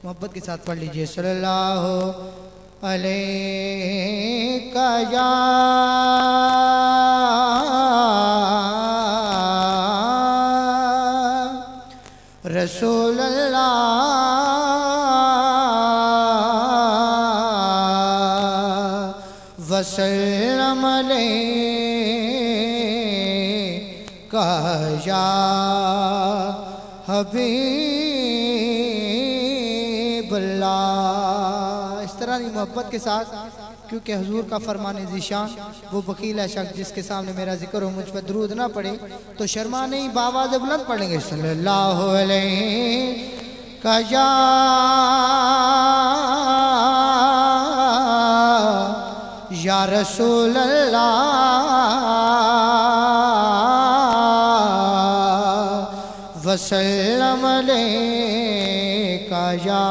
محبت کے ساتھ پڑھ لیجئے صلی اللہ علیہ یا رسول اللہ وسلم علیکہ یا حبیب اللہ۔ اس طرح کی محبت کے ساتھ، کیونکہ حضور کا فرمان ذیشان وہ بخیل ہے شخص جس کے سامنے میرا ذکر ہو مجھ پر درود نہ پڑے، تو شرما نہیں بآواز بلند پڑھیں گے صلی اللہ علیہ یا یا رسول اللہ وسلم علیکہ یا